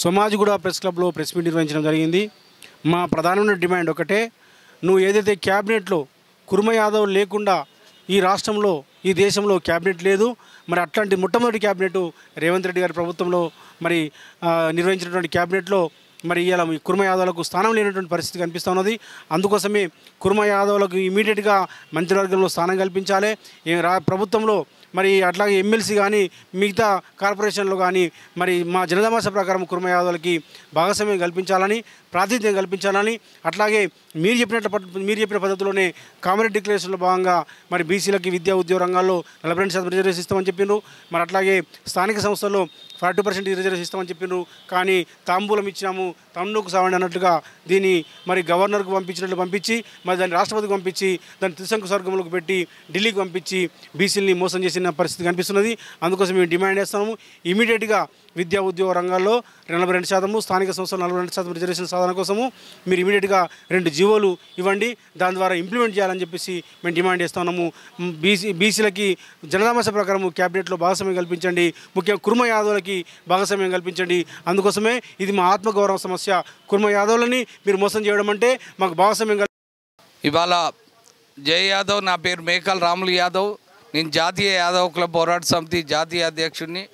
Somajiguda press క్లబ్లో press meet నిర్వహించడం జరిగింది. మా ప్రధానమైన డిమాండ్ ఒకటే, నువ్వు ఏదైతే క్యాబినెట్లో కుర్మ యాదవ్ లేకుండా ఈ రాష్ట్రంలో ఈ దేశంలో క్యాబినెట్ లేదు. మరి అట్లాంటి మొట్టమొదటి క్యాబినెట్ రేవంత్ రెడ్డి గారి ప్రభుత్వంలో మరి నిర్వహించినటువంటి క్యాబినెట్లో మరి ఇలా కుర్మ యాదవ్లకు స్థానం లేనటువంటి పరిస్థితి కనిపిస్తూ ఉన్నది. అందుకోసమే కుర్మ యాదవ్లకు ఇమీడియట్గా మంత్రివర్గంలో స్థానం కల్పించాలి. ప్రభుత్వంలో మరి అట్లాగే ఎమ్మెల్సీ కానీ మిగతా కార్పొరేషన్లో కానీ మరి మా జనదామాస ప్రకారం కుర్మ యాదవ్లకి భాగస్వామ్యం కల్పించాలని, ప్రాతినిధ్యం కల్పించాలని, అట్లాగే మీరు చెప్పిన పద్ధతిలోనే కామన్ డిక్లరేషన్లో భాగంగా మరి బీసీలకి విద్యా ఉద్యోగ రంగాల్లో 42% రిజర్వేషన్ ఇస్తామని చెప్పిండ్రు. మరి అట్లాగే స్థానిక సంస్థల్లో 40% రిజర్వేషన్ ఇస్తామని చెప్పిండ్రు. కానీ తాంబూలం ఇచ్చినాము తమ్ముకు సావండి అన్నట్లుగా దీన్ని మరి గవర్నర్కు పంపించినట్లు పంపించి మరి దాన్ని రాష్ట్రపతికి పంపించి దాన్ని త్రిశంకు స్వర్గంలోకి పెట్టి ఢిల్లీకి పంపించి బీసీలని మోసం చేసిన పరిస్థితి కనిపిస్తున్నది. అందుకోసం మేము డిమాండ్ చేస్తాము, ఇమీడియట్గా విద్యా ఉద్యోగ రంగాల్లో 42%, స్థానిక సంస్థలు 42% రిజర్వేషన్ సాధన కోసము మీరు ఇమీడియట్గా 2 జీవోలు ఇవ్వండి, దాని ద్వారా ఇంప్లిమెంట్ చేయాలని చెప్పేసి మేము డిమాండ్ చేస్తున్నాము. బీసీలకి జనదామాస ప్రకారం క్యాబినెట్లో భాగస్వామ్యం కల్పించండి, ముఖ్యంగా కుర్మ యాదవ్లకి భాగస్వామ్యం కల్పించండి. అందుకోసమే ఇది మా ఆత్మగౌరవ సమస్య. కుర్మ యాదవ్లని మీరు మోసం చేయడం అంటే మాకు భాగస్వామ్యం ఇవాళ జై యాదవ్, నా పేరు మేకల్ రాములు యాదవ్, నేను జాతీయ యాదవ్ క్లబ్ పోరాట సమితి జాతీయ అధ్యక్షుడిని.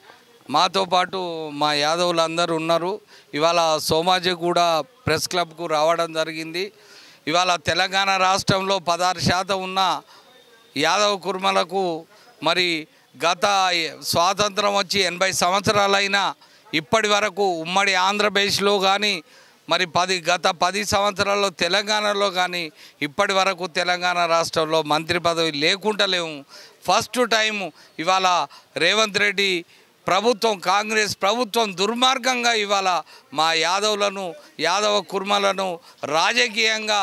మాతో పాటు మా యాదవులు అందరూ ఉన్నారు. ఇవాళ సోమాజిగూడ ప్రెస్ క్లబ్కు రావడం జరిగింది. ఇవాళ తెలంగాణ రాష్ట్రంలో 16% ఉన్న యాదవ్ కుర్మలకు మరి గత స్వాతంత్రం వచ్చి 80 సంవత్సరాలైనా ఇప్పటి వరకు ఉమ్మడి ఆంధ్రప్రదేశ్లో కానీ మరి గత 10 సంవత్సరాల్లో తెలంగాణలో కానీ ఇప్పటి వరకు తెలంగాణ రాష్ట్రంలో మంత్రి పదవి లేకుండా లేవు. ఫస్ట్ టైం ఇవాళ రేవంత్ రెడ్డి ప్రభుత్వం, కాంగ్రెస్ ప్రభుత్వం దుర్మార్గంగా ఇవాళ మా యాదవ కుర్మలను రాజకీయంగా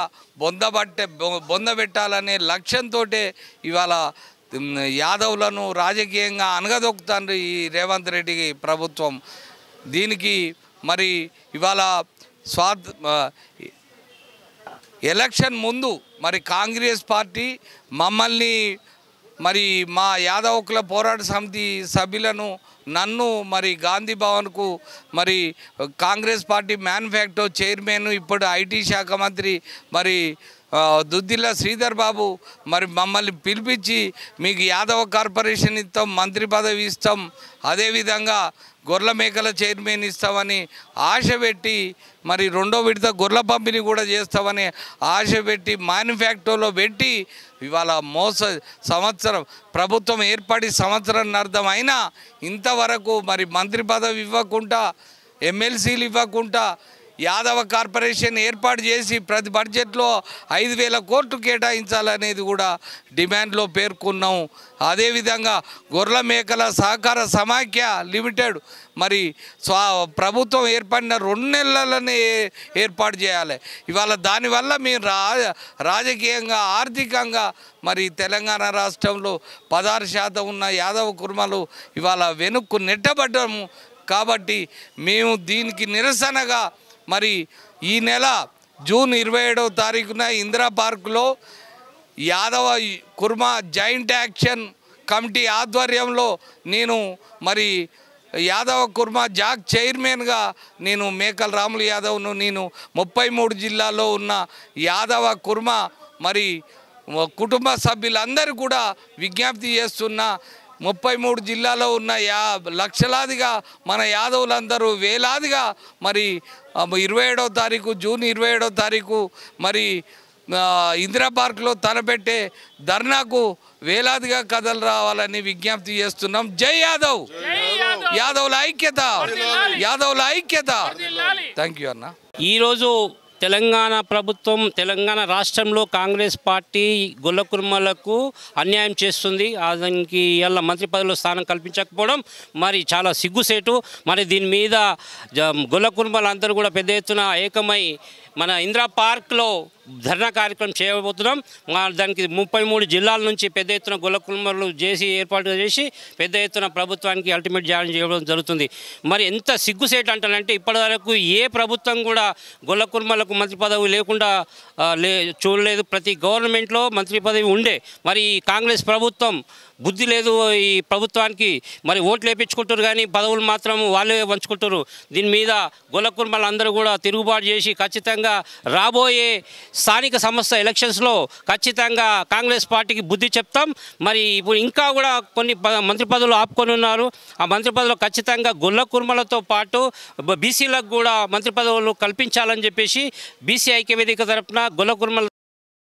బొందబెట్టాలనే లక్ష్యంతో ఇవాళ యాదవులను రాజకీయంగా అనగదొక్కుతారు ఈ రేవంత్ రెడ్డి ప్రభుత్వం. దీనికి మరి ఇవాళ ఎలక్షన్ ముందు మరి కాంగ్రెస్ పార్టీ మమ్మల్ని మరి మా యాదవ్ క్లబ్ పోరాట సమితి సభ్యులను నన్ను మరి గాంధీ భవన్కు మరి కాంగ్రెస్ పార్టీ మ్యానుఫ్యాక్చర్ చైర్మన్ ఇప్పుడు ఐటీ శాఖ మంత్రి మరి దుద్దిల్ల శ్రీధర్ బాబు మరి మమ్మల్ని పిలిపించి మీకు యాదవ కార్పొరేషన్ ఇస్తాం, మంత్రి పదవి ఇస్తాం, అదేవిధంగా గొర్రెల మేకల చైర్మన్ ఇస్తామని ఆశ పెట్టి మరి 2వ విడత గొర్రెల పంపిణీ కూడా చేస్తామని ఆశ పెట్టి మ్యానుఫ్యాక్చర్లో పెట్టి ఇవాళ సంవత్సరం ప్రభుత్వం ఏర్పడి సంవత్సరం అయినా ఇంతవరకు మరి మంత్రి పదవి ఇవ్వకుండా, ఎమ్మెల్సీలు ఇవ్వకుండా యాదవ కార్పొరేషన్ ఏర్పాటు చేసి ప్రతి బడ్జెట్లో 5,000 కోట్లు కేటాయించాలనేది కూడా డిమాండ్లో పేర్కొన్నాం. అదేవిధంగా గొర్రెల మేకల సహకార సమాఖ్య లిమిటెడ్ మరి ప్రభుత్వం ఏర్పడిన 2 నెలలనే ఏర్పాటు చేయాలి. ఇవాళ దానివల్ల మేము రాజకీయంగా, ఆర్థికంగా మరి తెలంగాణ రాష్ట్రంలో 16% ఉన్న యాదవ కుర్మలు ఇవాళ వెనుక్కు నెట్టబడ్డాము. కాబట్టి మేము దీనికి నిరసనగా మరి ఈ నెల జూన్ 27వ తారీఖున ఇందిరా పార్కులో యాదవ కుర్మ జాయింట్ యాక్షన్ కమిటీ ఆధ్వర్యంలో నేను మరి యాదవ కుర్మ జాక్ చైర్మన్గా నేను మేకల్ రాములు యాదవ్ను నేను 33 జిల్లాల్లో ఉన్న యాదవ కుర్మ మరి కుటుంబ సభ్యులందరూ కూడా విజ్ఞప్తి చేస్తున్నా. 33 జిల్లాలో ఉన్న లక్షలాదిగా మన యాదవులందరూ వేలాదిగా మరి 27వ తారీఖు జూన్ 27వ తారీఖు మరి ఇందిరా పార్క్లో తలపెట్టే ధర్నాకు వేలాదిగా కథలు రావాలని విజ్ఞప్తి చేస్తున్నాం. జై యాదవ్, యాదవుల ఐక్యత, యాదవుల ఐక్యత. థ్యాంక్ యూ అన్న. ఈరోజు తెలంగాణ ప్రభుత్వం, తెలంగాణ రాష్ట్రంలో కాంగ్రెస్ పార్టీ గొల్ల కుర్మలకు అన్యాయం చేస్తుంది. దానికి ఇవాళ మంత్రి పదవిలో స్థానం కల్పించకపోవడం మరి చాలా సిగ్గుసేటు. మరి దీని మీద గొల్ల కుర్మలందరూ కూడా పెద్ద ఎత్తున ఏకమై మన ఇందిరా పార్క్లో ధర్నా కార్యక్రమం చేయబోతున్నాం. దానికి 33 జిల్లాల నుంచి పెద్ద ఎత్తున గొల్ల కుటుంబాలు చేసి ఏర్పాటు చేసి పెద్ద ఎత్తున ప్రభుత్వానికి అల్టిమేట్ జాయిన్ చేయడం జరుగుతుంది. మరి ఎంత సిగ్గుసేట్ అంటానంటే ఇప్పటివరకు ఏ ప్రభుత్వం కూడా గొల్ల కుటుంబాలకు మంత్రి పదవి లేకుండా చూడలేదు. ప్రతి గవర్నమెంట్లో మంత్రి పదవి ఉండే. మరి కాంగ్రెస్ ప్రభుత్వం బుద్ధి లేదు ఈ ప్రభుత్వానికి. మరి ఓట్లు వేయించుకుంటారు కానీ పదవులు మాత్రం వాళ్ళే పంచుకుంటారు. దీని మీద గొల్ల కుటుంబాలు అందరూ కూడా తిరుగుబాటు చేసి ఖచ్చితంగా రాబోయే స్థానిక సంస్థ ఎలక్షన్స్లో ఖచ్చితంగా కాంగ్రెస్ పార్టీకి బుద్ధి చెప్తాం. మరి ఇప్పుడు ఇంకా కూడా కొన్ని మంత్రి పదవులు ఆపుకొని ఉన్నారు. ఆ మంత్రి పదవులు ఖచ్చితంగా గొల్ల కుర్మలతో పాటు బీసీలకు కూడా మంత్రి పదవులు కల్పించాలని చెప్పేసి బీసీ ఐక్యవేదిక తరఫున గొల్ల కుర్మల